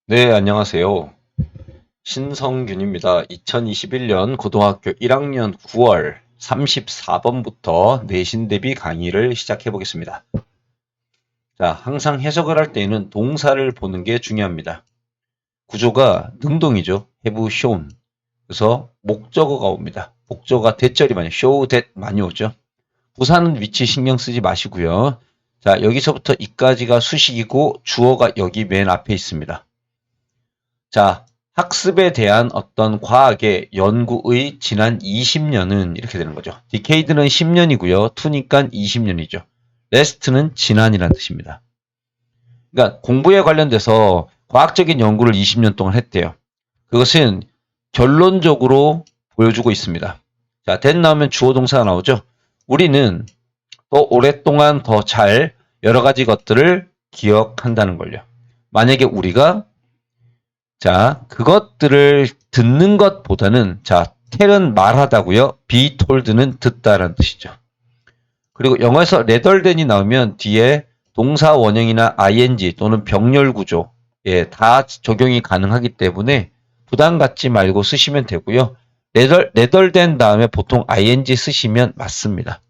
네, 안녕하세요. 신성균입니다. 2021년 고등학교 1학년 9월 34번부터 내신 대비 강의를 시작해 보겠습니다. 자, 항상 해석을 할 때에는 동사를 보는 게 중요합니다. 구조가 능동이죠. have shown. 그래서 목적어가 옵니다. 목적어가 대절이 많이, show that 많이 오죠. 부사는 위치 신경 쓰지 마시고요. 자, 여기서부터 이까지가 수식이고 주어가 여기 맨 앞에 있습니다. 자, 학습에 대한 어떤 과학의 연구의 지난 20년은 이렇게 되는 거죠. 디케이드는 10년이고요. 투니까 20년이죠. 레스트는 지난이라는 뜻입니다. 그러니까 공부에 관련돼서 과학적인 연구를 20년 동안 했대요. 그것은 결론적으로 보여주고 있습니다. 자, that 나오면 주어 동사가 나오죠. 우리는 또 오랫동안 더 잘 여러 가지 것들을 기억한다는 걸요. 만약에 우리가 자, 그것들을 듣는 것보다는 자, tell은 말하다고요. be told는 듣다라는 뜻이죠. 그리고 영어에서 rather than이 나오면 뒤에 동사 원형이나 ing 또는 병렬 구조 예, 다 적용이 가능하기 때문에 부담 갖지 말고 쓰시면 되고요. rather than 다음에 보통 ing 쓰시면 맞습니다.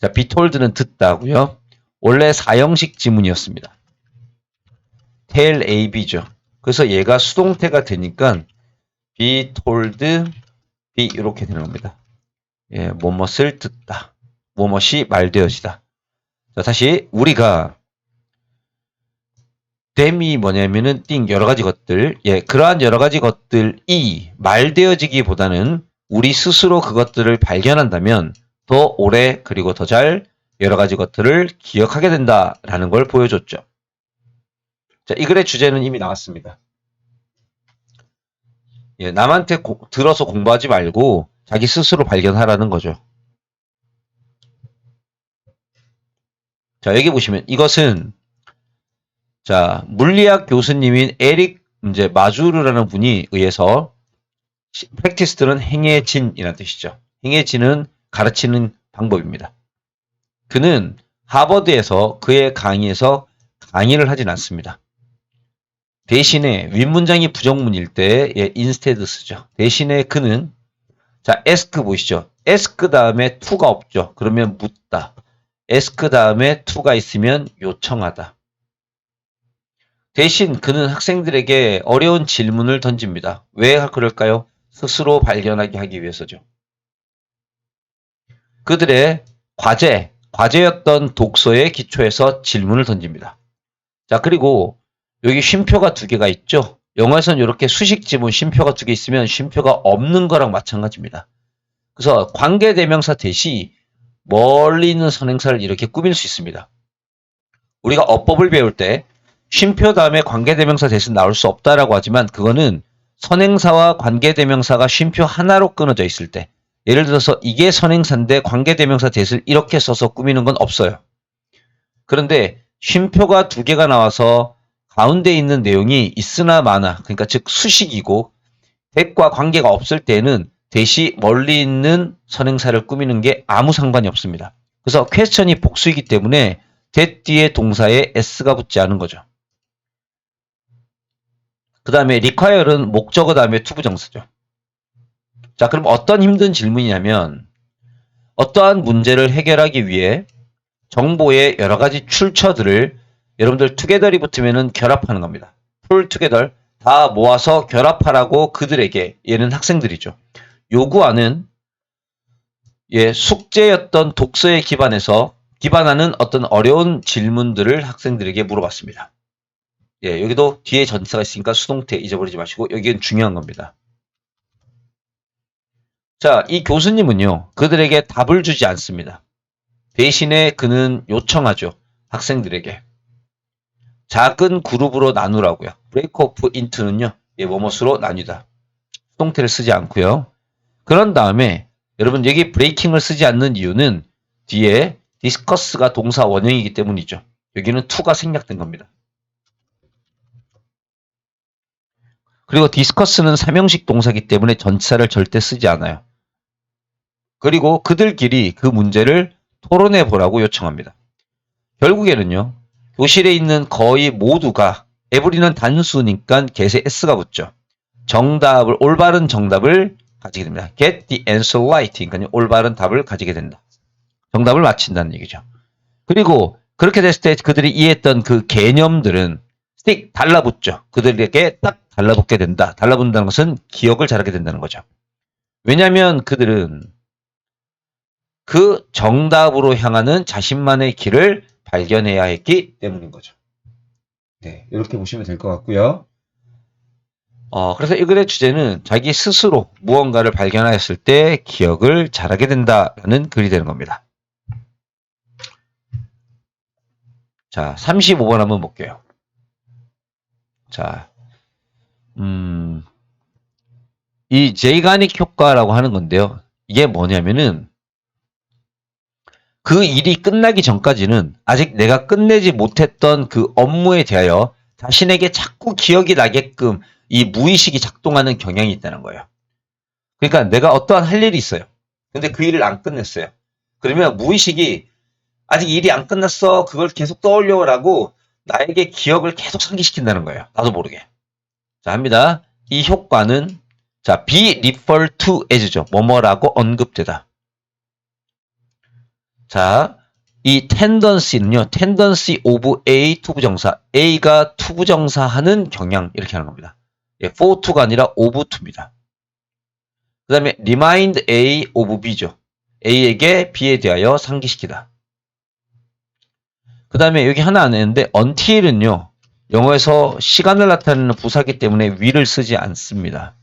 자, be told는 듣다고요. 원래 4형식 지문이었습니다. tell AB죠. 그래서 얘가 수동태가 되니까 be told, be 이렇게 되는 겁니다. 예, 뭐뭇을 듣다. 뭐뭇이 말되어지다. 자, 다시 우리가 them이 뭐냐면은 여러 가지 것들, 예, 그러한 여러 가지 것들이 말되어지기보다는 우리 스스로 그것들을 발견한다면 더 오래 그리고 더 잘 여러 가지 것들을 기억하게 된다라는 걸 보여줬죠. 자, 이 글의 주제는 이미 나왔습니다. 예, 남한테 들어서 공부하지 말고 자기 스스로 발견하라는 거죠. 자, 여기 보시면 이것은 자, 물리학 교수님인 에릭 이제 마주르라는 분이 의해서 프랙티스들은 행해진이라는 뜻이죠. 행해진은 가르치는 방법입니다. 그는 하버드에서 그의 강의에서 강의를 하진 않습니다. 대신에 윗문장이 부정문일 때 예, instead 쓰죠. 대신에 그는 자, ask 보이시죠? ask 다음에 to가 없죠. 그러면 묻다. ask 다음에 to가 있으면 요청하다. 대신 그는 학생들에게 어려운 질문을 던집니다. 왜 그럴까요? 스스로 발견하게 하기 위해서죠. 그들의 과제였던 독서의 기초에서 질문을 던집니다. 자, 그리고 여기 쉼표가 두 개가 있죠. 영어에서는 이렇게 수식 지문 쉼표가 두 개 있으면 쉼표가 없는 거랑 마찬가지입니다. 그래서 관계대명사 대시 멀리 있는 선행사를 이렇게 꾸밀 수 있습니다. 우리가 어법을 배울 때 쉼표 다음에 관계대명사 대신 나올 수 없다라고 하지만 그거는 선행사와 관계대명사가 쉼표 하나로 끊어져 있을 때 예를 들어서 이게 선행사인데 관계대명사 대신을 이렇게 써서 꾸미는 건 없어요. 그런데 쉼표가 두 개가 나와서 가운데 있는 내용이 있으나 마나 그러니까 즉 수식이고 대과 관계가 없을 때는 대시 멀리 있는 선행사를 꾸미는 게 아무 상관이 없습니다. 그래서 퀘스천이 복수이기 때문에 that 뒤에 동사에 s가 붙지 않은 거죠. 그 다음에 require는 목적어 다음에 투부정사죠. 자, 그럼 어떤 힘든 질문이냐면 어떠한 문제를 해결하기 위해 정보의 여러 가지 출처들을 여러분들 together이 붙으면 결합하는 겁니다. pull together 다 모아서 결합하라고 그들에게 얘는 학생들이죠. 요구하는 예, 숙제였던 독서에 기반하는 어떤 어려운 질문들을 학생들에게 물어봤습니다. 예, 여기도 뒤에 전치사가 있으니까 수동태 잊어버리지 마시고 여기는 중요한 겁니다. 자, 이 교수님은요, 그들에게 답을 주지 않습니다. 대신에 그는 요청하죠. 학생들에게. 작은 그룹으로 나누라고요. break off into는요, 예, 뭐뭇으로 나뉘다. 수동태를 쓰지 않고요. 그런 다음에 여러분 여기 breaking을 쓰지 않는 이유는 뒤에 discuss가 동사 원형이기 때문이죠. 여기는 to가 생략된 겁니다. 그리고 discuss는 삼형식 동사이기 때문에 전치사를 절대 쓰지 않아요. 그리고 그들끼리 그 문제를 토론해 보라고 요청합니다. 결국에는요. 교실에 있는 거의 모두가 every는 단수니까 get에 s가 붙죠. 정답을, 올바른 정답을 가지게 됩니다. get the answer right. 그러니까 올바른 답을 가지게 된다. 정답을 맞힌다는 얘기죠. 그리고 그렇게 됐을 때 그들이 이해했던 그 개념들은 stick, 달라붙죠. 그들에게 딱 달라붙게 된다. 달라붙는다는 것은 기억을 잘하게 된다는 거죠. 왜냐하면 그들은 그 정답으로 향하는 자신만의 길을 발견해야 했기 때문인 거죠. 네, 이렇게 보시면 될 것 같고요. 그래서 이 글의 주제는 자기 스스로 무언가를 발견하였을 때 기억을 잘하게 된다라는 글이 되는 겁니다. 자, 35번 한번 볼게요. 자, 이 제이가닉 효과라고 하는 건데요. 이게 뭐냐면은 그 일이 끝나기 전까지는 아직 내가 끝내지 못했던 그 업무에 대하여 자신에게 자꾸 기억이 나게끔 이 무의식이 작동하는 경향이 있다는 거예요. 그러니까 내가 어떠한 할 일이 있어요. 근데 그 일을 안 끝냈어요. 그러면 무의식이 아직 일이 안 끝났어. 그걸 계속 떠올려라고 나에게 기억을 계속 상기시킨다는 거예요. 나도 모르게. 자, 합니다. 이 효과는 자, be referred to as죠. 뭐뭐라고 언급되다. 자, 이 tendency는요. tendency of A 투부정사. A가 투부정사 하는 경향 이렇게 하는 겁니다. 예, for to가 아니라 of to입니다. 그 다음에 remind A of B죠. A에게 B에 대하여 상기시키다. 그 다음에 여기 하나 안 했는데 until은요. 영어에서 시간을 나타내는 부사기 때문에 will을 쓰지 않습니다.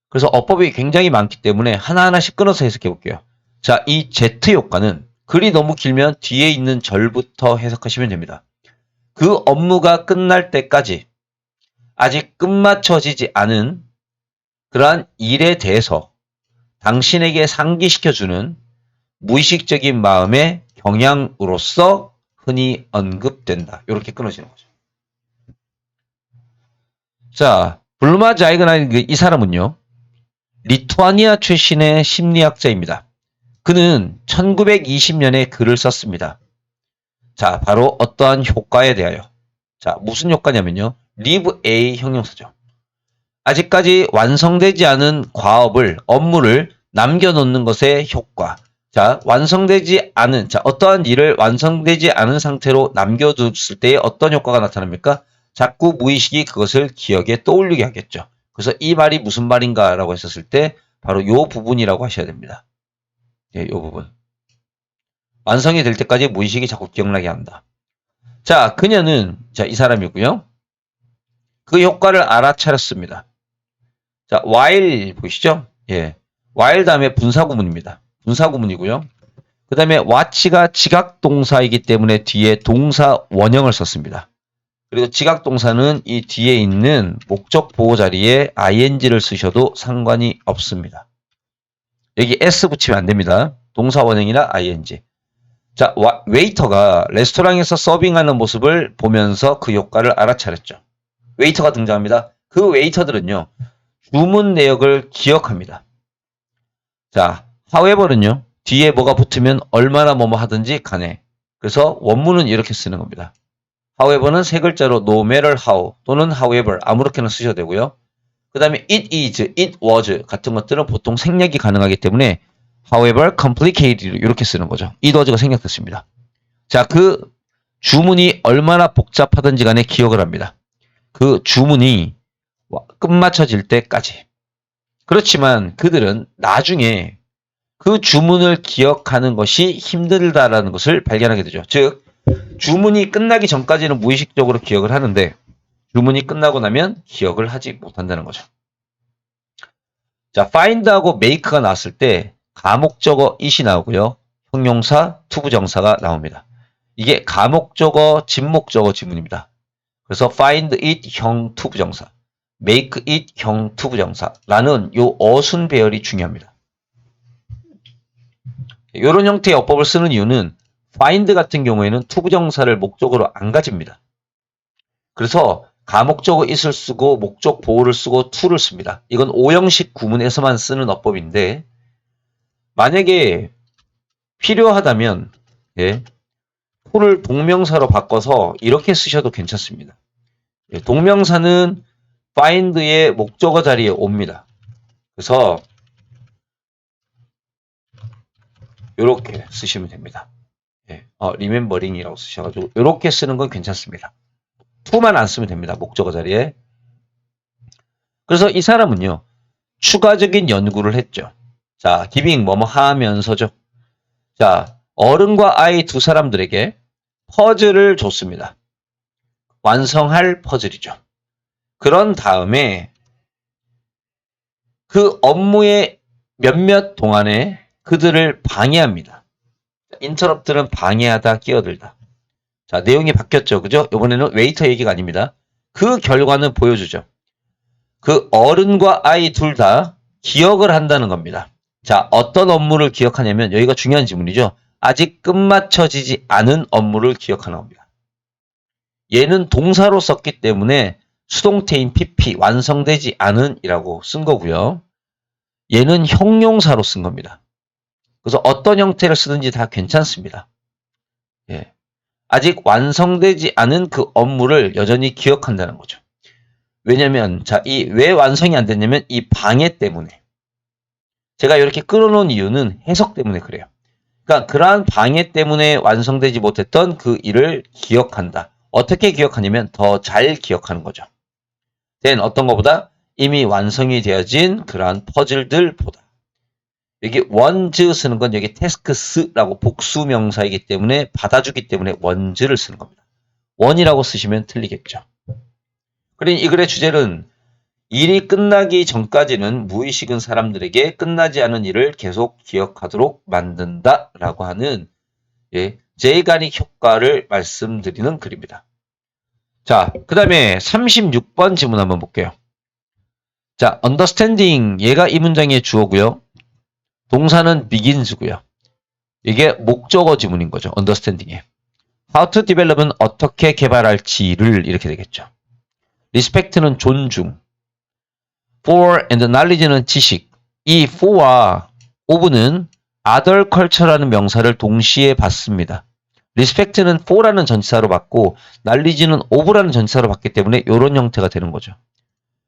그래서 어법이 굉장히 많기 때문에 하나하나씩 끊어서 해석해 볼게요. 자, 이 Z 효과는 글이 너무 길면 뒤에 있는 절부터 해석하시면 됩니다. 그 업무가 끝날 때까지 아직 끝마쳐지지 않은 그러한 일에 대해서 당신에게 상기시켜주는 무의식적인 마음의 경향으로서 흔히 언급된다. 이렇게 끊어지는 거죠. 자, 블루마 자이그나이 이 사람은요. 리투아니아 출신의 심리학자입니다. 그는 1920년에 글을 썼습니다. 자, 바로 어떠한 효과에 대하여. 자, 무슨 효과냐면요. live A 형용사죠. 아직까지 완성되지 않은 과업을, 업무를 남겨놓는 것의 효과. 자, 완성되지 않은, 자, 어떠한 일을 완성되지 않은 상태로 남겨뒀을 때 어떤 효과가 나타납니까? 자꾸 무의식이 그것을 기억에 떠올리게 하겠죠. 그래서 이 말이 무슨 말인가 라고 했었을 때 바로 요 부분이라고 하셔야 됩니다. 예, 요 부분. 완성이 될 때까지 무의식이 자꾸 기억나게 한다. 자, 그녀는, 자, 이 사람이고요. 그 효과를 알아차렸습니다. 자, while 보이시죠? 예. while 다음에 분사구문입니다. 분사구문이고요. 그 다음에 watch가 지각동사이기 때문에 뒤에 동사 원형을 썼습니다. 그리고 지각동사는 이 뒤에 있는 목적 보호 자리에 ing를 쓰셔도 상관이 없습니다. 여기 s 붙이면 안 됩니다. 동사 원형이나 ing. 자, 웨이터가 레스토랑에서 서빙하는 모습을 보면서 그 효과를 알아차렸죠. 웨이터가 등장합니다. 그 웨이터들은요. 주문 내역을 기억합니다. 자, however는요. 뒤에 뭐가 붙으면 얼마나 뭐뭐 하든지 간에. 그래서 원문은 이렇게 쓰는 겁니다. however는 세 글자로 no matter how 또는 however 아무렇게나 쓰셔도 되고요. 그 다음에 it is, it was 같은 것들은 보통 생략이 가능하기 때문에 however complicated 이렇게 쓰는 거죠. it was가 생략됐습니다. 자, 그 주문이 얼마나 복잡하든지 간에 기억을 합니다. 그 주문이 끝마쳐질 때까지. 그렇지만 그들은 나중에 그 주문을 기억하는 것이 힘들다라는 것을 발견하게 되죠. 즉, 주문이 끝나기 전까지는 무의식적으로 기억을 하는데 주문이 끝나고 나면 기억을 하지 못한다는 거죠. 자, find하고 make가 나왔을 때 가목적어 it이 나오고요. 형용사, 투부정사가 나옵니다. 이게 가목적어, 진목적어 지문입니다. 그래서 find it 형 투부정사, make it 형 투부정사라는 요 어순 배열이 중요합니다. 이런 형태의 어법을 쓰는 이유는 find 같은 경우에는 투부정사를 목적으로 안 가집니다. 그래서 가목적어 it을 쓰고 목적 보호를 쓰고 to를 씁니다. 이건 오형식 구문에서만 쓰는 어법인데 만약에 필요하다면 to를 동명사로 바꿔서 이렇게 쓰셔도 괜찮습니다. 동명사는 find의 목적어 자리에 옵니다. 그래서 이렇게 쓰시면 됩니다. remembering이라고 쓰셔가지고 이렇게 쓰는 건 괜찮습니다. to만 안 쓰면 됩니다. 목적어 자리에. 그래서 이 사람은요. 추가적인 연구를 했죠. 자, giving 뭐뭐 하면서죠. 자, 어른과 아이 두 사람들에게 퍼즐을 줬습니다. 완성할 퍼즐이죠. 그런 다음에 그 업무의 몇몇 동안에 그들을 방해합니다. 인터럽트는 방해하다, 끼어들다. 자, 내용이 바뀌었죠. 그죠? 이번에는 웨이터 얘기가 아닙니다. 그 결과는 보여주죠. 그 어른과 아이 둘 다 기억을 한다는 겁니다. 자, 어떤 업무를 기억하냐면 여기가 중요한 지문이죠. 아직 끝마쳐지지 않은 업무를 기억하는 겁니다. 얘는 동사로 썼기 때문에 수동태인 PP 완성되지 않은 이라고 쓴 거고요. 얘는 형용사로 쓴 겁니다. 그래서 어떤 형태를 쓰든지 다 괜찮습니다. 예. 아직 완성되지 않은 그 업무를 여전히 기억한다는 거죠. 왜냐면 자, 이 왜 완성이 안 됐냐면 이 방해 때문에. 제가 이렇게 끌어놓은 이유는 해석 때문에 그래요. 그러니까 그러한 방해 때문에 완성되지 못했던 그 일을 기억한다. 어떻게 기억하냐면 더 잘 기억하는 거죠. then 어떤 것보다 이미 완성이 되어진 그러한 퍼즐들보다. 여기 원즈 쓰는 건 여기 tasks라고 복수명사이기 때문에 받아주기 때문에 원즈를 쓰는 겁니다. 원이라고 쓰시면 틀리겠죠. 그러니 이 글의 주제는 일이 끝나기 전까지는 무의식은 사람들에게 끝나지 않은 일을 계속 기억하도록 만든다라고 하는 제이가닉 효과를 말씀드리는 글입니다. 자, 그 다음에 36번 지문 한번 볼게요. 자, understanding 얘가 이 문장의 주어고요. 동사는 begins고요. 이게 목적어 지문인 거죠. understanding에. how to develop은 어떻게 개발할지를 이렇게 되겠죠. respect는 존중. for and knowledge는 지식. 이 for와 of는 other culture라는 명사를 동시에 받습니다. respect는 for라는 전치사로 받고 knowledge는 of라는 전치사로 받기 때문에 이런 형태가 되는 거죠.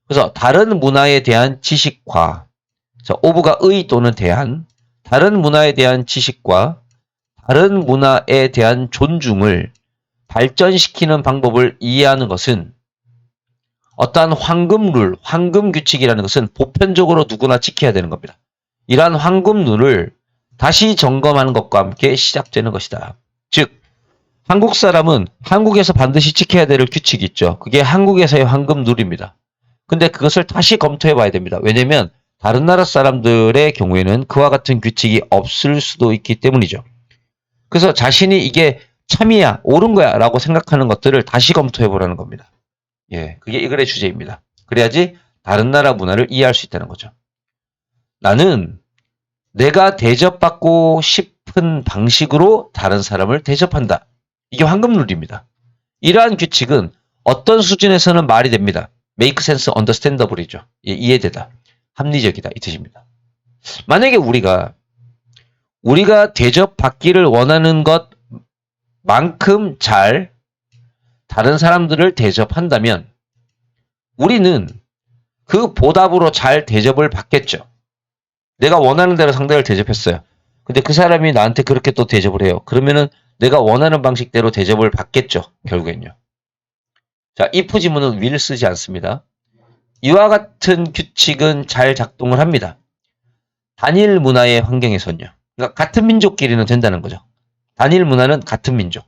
그래서 다른 문화에 대한 지식과 자, of가 의 또는 대한 다른 문화에 대한 지식과 다른 문화에 대한 존중을 발전시키는 방법을 이해하는 것은 어떠한 황금룰, 황금규칙이라는 것은 보편적으로 누구나 지켜야 되는 겁니다. 이러한 황금룰을 다시 점검하는 것과 함께 시작되는 것이다. 즉, 한국 사람은 한국에서 반드시 지켜야 될 규칙이 있죠. 그게 한국에서의 황금룰입니다. 근데 그것을 다시 검토해 봐야 됩니다. 왜냐면 다른 나라 사람들의 경우에는 그와 같은 규칙이 없을 수도 있기 때문이죠. 그래서 자신이 이게 참이야, 옳은 거야 라고 생각하는 것들을 다시 검토해 보라는 겁니다. 예, 그게 이 글의 주제입니다. 그래야지 다른 나라 문화를 이해할 수 있다는 거죠. 나는 내가 대접받고 싶은 방식으로 다른 사람을 대접한다. 이게 황금룰입니다. 이러한 규칙은 어떤 수준에서는 말이 됩니다. make sense, understandable이죠. 예, 이해되다. 합리적이다. 이 뜻입니다. 만약에 우리가 대접받기를 원하는 것만큼 잘 다른 사람들을 대접한다면 우리는 그 보답으로 잘 대접을 받겠죠. 내가 원하는 대로 상대를 대접했어요. 근데 그 사람이 나한테 그렇게 또 대접을 해요. 그러면은 내가 원하는 방식대로 대접을 받겠죠. 결국엔요. 자, if 지문은 will 쓰지 않습니다. 이와 같은 규칙은 잘 작동을 합니다. 단일 문화의 환경에서는요. 그러니까 같은 민족끼리는 된다는 거죠. 단일 문화는 같은 민족.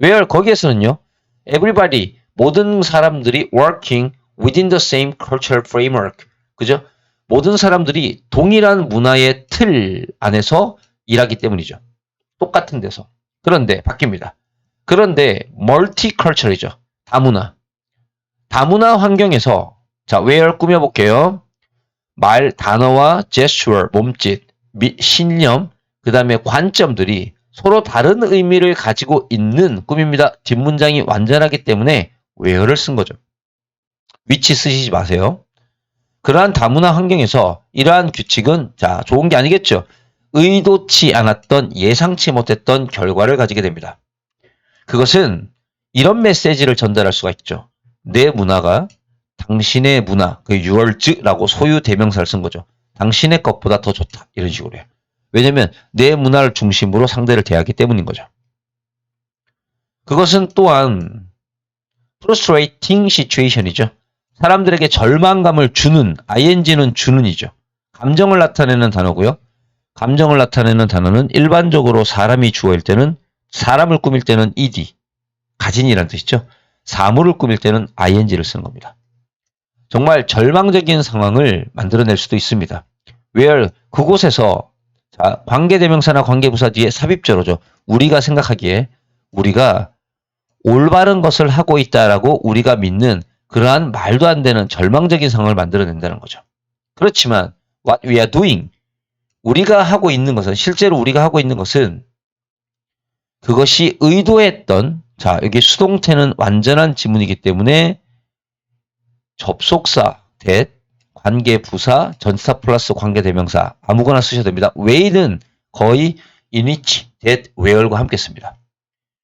where 거기에서는요. everybody 모든 사람들이 working within the same cultural framework. 그죠? 모든 사람들이 동일한 문화의 틀 안에서 일하기 때문이죠. 똑같은 데서. 그런데 바뀝니다. 그런데 multicultural이죠. 다문화. 다문화 환경에서 자, where 꾸며볼게요. 말, 단어와 gesture, 몸짓, 신념, 그 다음에 관점들이 서로 다른 의미를 가지고 있는 꿈입니다. 뒷문장이 완전하기 때문에 where를 쓴 거죠. which 쓰시지 마세요. 그러한 다문화 환경에서 이러한 규칙은 자, 좋은 게 아니겠죠. 의도치 않았던 예상치 못했던 결과를 가지게 됩니다. 그것은 이런 메시지를 전달할 수가 있죠. 내 문화가 당신의 문화, 그 yours,라고 소유 대명사를 쓴 거죠. 당신의 것보다 더 좋다. 이런 식으로 해요. 왜냐면 내 문화를 중심으로 상대를 대하기 때문인 거죠. 그것은 또한 frustrating situation이죠. 사람들에게 절망감을 주는, ing는 주는이죠. 감정을 나타내는 단어고요. 감정을 나타내는 단어는 일반적으로 사람이 주어일 때는, 사람을 꾸밀 때는 ed, 가진이라는 뜻이죠. 사물을 꾸밀 때는 ing를 쓰는 겁니다. 정말 절망적인 상황을 만들어낼 수도 있습니다. where, 그곳에서, 자, 관계대명사나 관계부사 뒤에 삽입절어죠. 우리가 생각하기에 우리가 올바른 것을 하고 있다라고 우리가 믿는 그러한 말도 안 되는 절망적인 상황을 만들어낸다는 거죠. 그렇지만 what we are doing, 우리가 하고 있는 것은, 실제로 우리가 하고 있는 것은 그것이 의도했던, 자, 여기 수동태는 완전한 지문이기 때문에 접속사, that, 관계부사, 전치사 플러스 관계대명사 아무거나 쓰셔도 됩니다. where는 거의 in which, that, where과 함께 씁니다.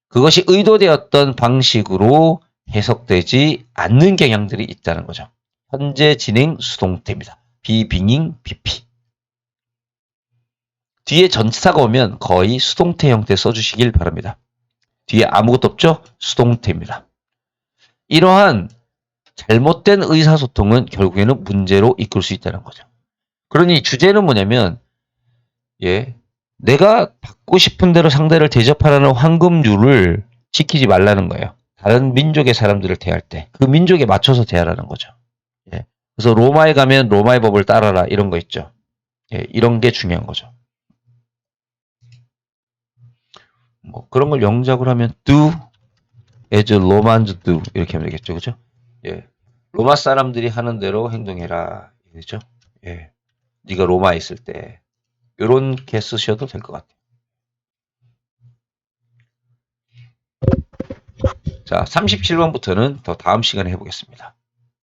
그것이 의도되었던 방식으로 해석되지 않는 경향들이 있다는 거죠. 현재 진행 수동태입니다. be, being, BP. 뒤에 전치사가 오면 거의 수동태 형태 써주시길 바랍니다. 뒤에 아무것도 없죠? 수동태입니다. 이러한 잘못된 의사소통은 결국에는 문제로 이끌 수 있다는 거죠. 그러니 주제는 뭐냐면, 내가 받고 싶은 대로 상대를 대접하라는 황금률을 지키지 말라는 거예요. 다른 민족의 사람들을 대할 때 그 민족에 맞춰서 대하라는 거죠. 그래서 로마에 가면 로마의 법을 따라라, 이런 거 있죠. 이런 게 중요한 거죠. 뭐 그런 걸 영작으로 하면 do as Romans do, 이렇게 하면 되겠죠. 그죠? 로마 사람들이 하는 대로 행동해라. 그죠? 네가 로마에 있을 때 요렇게 쓰셔도 될 것 같아요. 자, 37번부터는 더 다음 시간에 해보겠습니다.